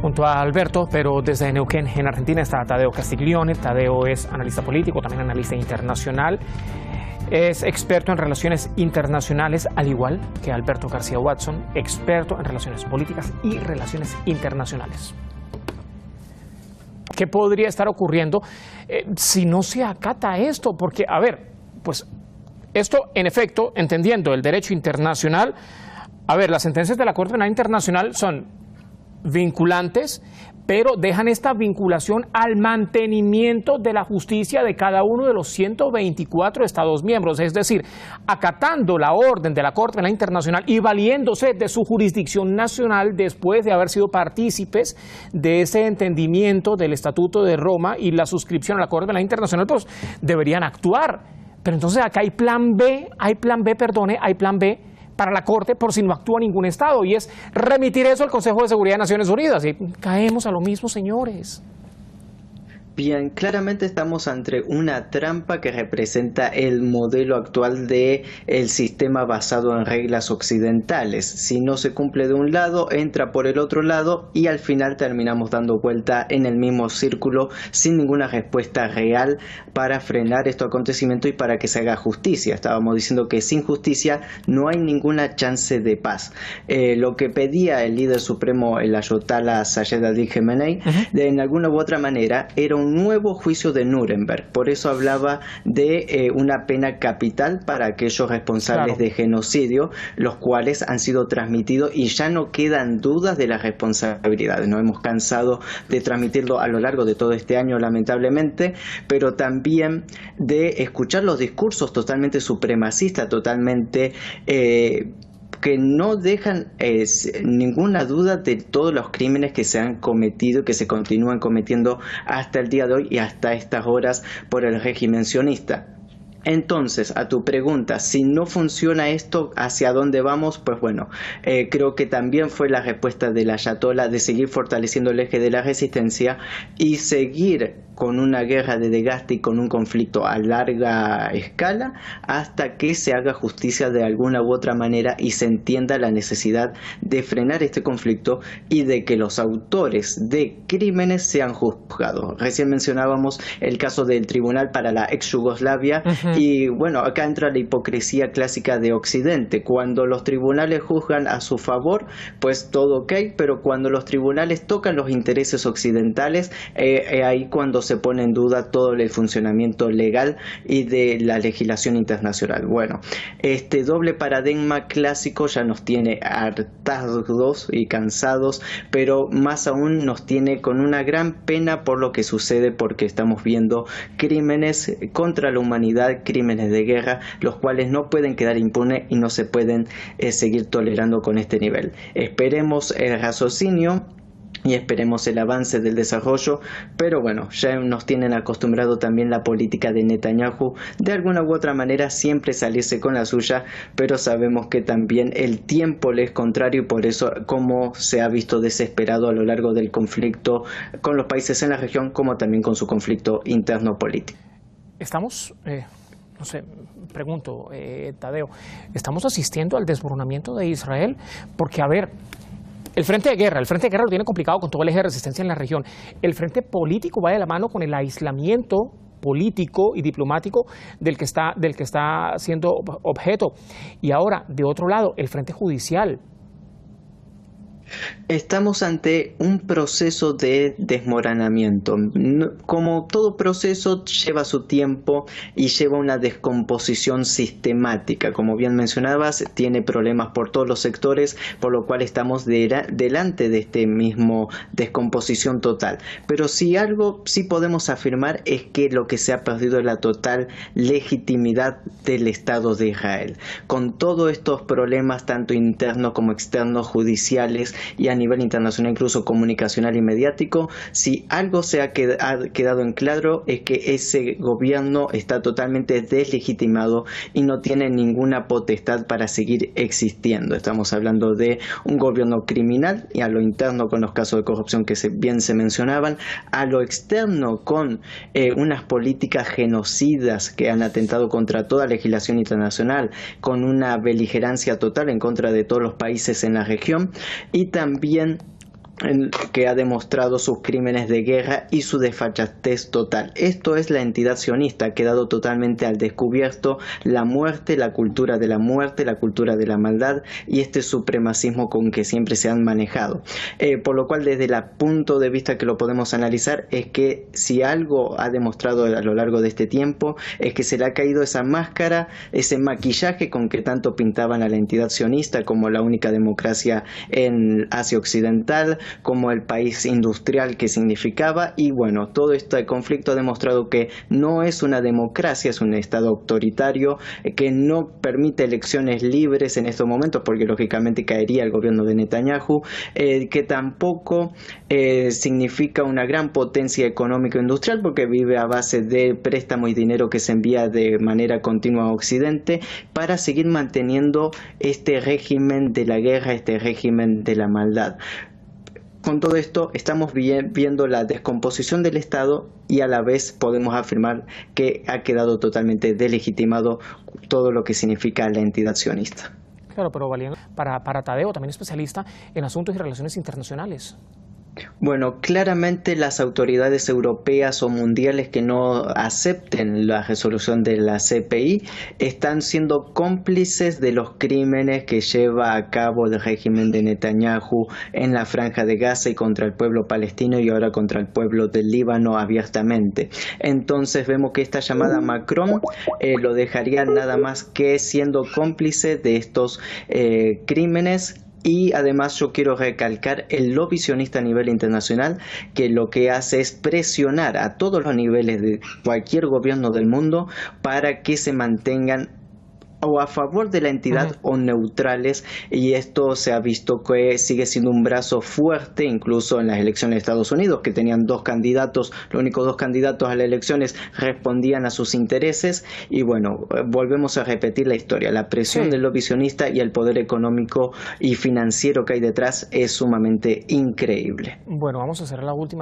Junto a Alberto, pero desde Neuquén, en Argentina, está Tadeo Castiglione. Tadeo es analista político, también analista internacional. Es experto en relaciones internacionales, al igual que Alberto García Watson, experto en relaciones políticas y relaciones internacionales. ¿Qué podría estar ocurriendo si no se acata esto? Porque, a ver, pues esto, en efecto, entendiendo el derecho internacional, a ver, las sentencias de la Corte Penal Internacional son vinculantes, pero dejan esta vinculación al mantenimiento de la justicia de cada uno de los 124 Estados miembros, es decir, acatando la orden de la Corte Penal Internacional y valiéndose de su jurisdicción nacional después de haber sido partícipes de ese entendimiento del Estatuto de Roma y la suscripción a la Corte Penal Internacional, pues deberían actuar. Pero entonces acá hay plan B, hay plan B para la Corte por si no actúa ningún Estado, y es remitir eso al Consejo de Seguridad de Naciones Unidas. Y caemos a lo mismo, señores. Bien, claramente estamos ante una trampa que representa el modelo actual de el sistema basado en reglas occidentales. Si no se cumple de un lado, entra por el otro lado y al final terminamos dando vuelta en el mismo círculo sin ninguna respuesta real para frenar estos acontecimientos y para que se haga justicia. Estábamos diciendo que sin justicia no hay ninguna chance de paz. Lo que pedía el líder supremo, el Ayatollah Sayed Ali Khamenei, en alguna u otra manera era un nuevo juicio de Nuremberg. Por eso hablaba de una pena capital para aquellos responsables de genocidio, los cuales han sido transmitidos y ya no quedan dudas de las responsabilidades. Nos hemos cansado de transmitirlo a lo largo de todo este año, lamentablemente, pero también de escuchar los discursos totalmente supremacistas, totalmente que no dejan ninguna duda de todos los crímenes que se han cometido, que se continúan cometiendo hasta el día de hoy y hasta estas horas por el régimen sionista. Entonces, a tu pregunta, si no funciona esto, ¿hacia dónde vamos? Pues bueno, creo que también fue la respuesta del Ayatollah de seguir fortaleciendo el eje de la resistencia y seguir con una guerra de desgaste y con un conflicto a larga escala hasta que se haga justicia de alguna u otra manera y se entienda la necesidad de frenar este conflicto y de que los autores de crímenes sean juzgados. Recién mencionábamos el caso del Tribunal para la ex Yugoslavia y bueno, acá entra la hipocresía clásica de Occidente. Cuando los tribunales juzgan a su favor, pues todo ok, pero cuando los tribunales tocan los intereses occidentales, ahí cuando se pone en duda todo el funcionamiento legal y de la legislación internacional. Bueno, este doble paradigma clásico ya nos tiene hartados y cansados, pero más aún nos tiene con una gran pena por lo que sucede, porque estamos viendo crímenes contra la humanidad, crímenes de guerra, los cuales no pueden quedar impunes y no se pueden seguir tolerando con este nivel. Esperemos el raciocinio y esperemos el avance del desarrollo, pero bueno, ya nos tienen acostumbrado también la política de Netanyahu, de alguna u otra manera siempre salirse con la suya, pero sabemos que también el tiempo le es contrario y por eso como se ha visto desesperado a lo largo del conflicto con los países en la región, como también con su conflicto interno político. Estamos, no sé, pregunto, Tadeo, ¿estamos asistiendo al desmoronamiento de Israel? Porque, a ver, el frente de guerra lo tiene complicado con todo el eje de resistencia en la región. El frente político va de la mano con el aislamiento político y diplomático del que está siendo objeto. Y ahora, de otro lado, el frente judicial. Estamos ante un proceso de desmoronamiento. Como todo proceso lleva su tiempo y lleva una descomposición sistemática. Como bien mencionabas, tiene problemas por todos los sectores, por lo cual estamos delante de este mismo descomposición total. Pero si algo sí podemos afirmar es que lo que se ha perdido es la total legitimidad del Estado de Israel. Con todos estos problemas, tanto internos como externos, judiciales y a nivel internacional, incluso comunicacional y mediático, si algo se ha quedado en claro es que ese gobierno está totalmente deslegitimado y no tiene ninguna potestad para seguir existiendo. Estamos hablando de un gobierno criminal y a lo interno con los casos de corrupción que bien se mencionaban, a lo externo con unas políticas genocidas que han atentado contra toda legislación internacional, con una beligerancia total en contra de todos los países en la región y también que ha demostrado sus crímenes de guerra y su desfachatez total. Esto es la entidad sionista, ha quedado totalmente al descubierto la muerte, la cultura de la muerte, la cultura de la maldad y este supremacismo con que siempre se han manejado. Por lo cual, desde el punto de vista que lo podemos analizar, es que si algo ha demostrado a lo largo de este tiempo, es que se le ha caído esa máscara, ese maquillaje con que tanto pintaban a la entidad sionista como la única democracia en Asia Occidental, como el país industrial que significaba. Y bueno, todo este conflicto ha demostrado que no es una democracia, es un estado autoritario que no permite elecciones libres en estos momentos, porque lógicamente caería el gobierno de Netanyahu, que tampoco significa una gran potencia económico-industrial, porque vive a base de préstamo y dinero que se envía de manera continua a Occidente para seguir manteniendo este régimen de la guerra, este régimen de la maldad. Con todo esto estamos viendo la descomposición del Estado y a la vez podemos afirmar que ha quedado totalmente delegitimado todo lo que significa la entidad sionista. Claro, pero valiendo para Tadeo, también especialista en asuntos y relaciones internacionales. Bueno, claramente las autoridades europeas o mundiales que no acepten la resolución de la CPI están siendo cómplices de los crímenes que lleva a cabo el régimen de Netanyahu en la Franja de Gaza y contra el pueblo palestino y ahora contra el pueblo del Líbano abiertamente. Entonces vemos que esta llamada Macron lo dejaría nada más que siendo cómplice de estos crímenes. Y además yo quiero recalcar el lobby sionista a nivel internacional, que lo que hace es presionar a todos los niveles de cualquier gobierno del mundo para que se mantengan o a favor de la entidad o neutrales, y esto se ha visto que sigue siendo un brazo fuerte incluso en las elecciones de Estados Unidos, que tenían dos candidatos, los únicos dos candidatos a las elecciones respondían a sus intereses. Y bueno, volvemos a repetir la historia, la presión del lobby sionista y el poder económico y financiero que hay detrás es sumamente increíble. Bueno, vamos a hacer la última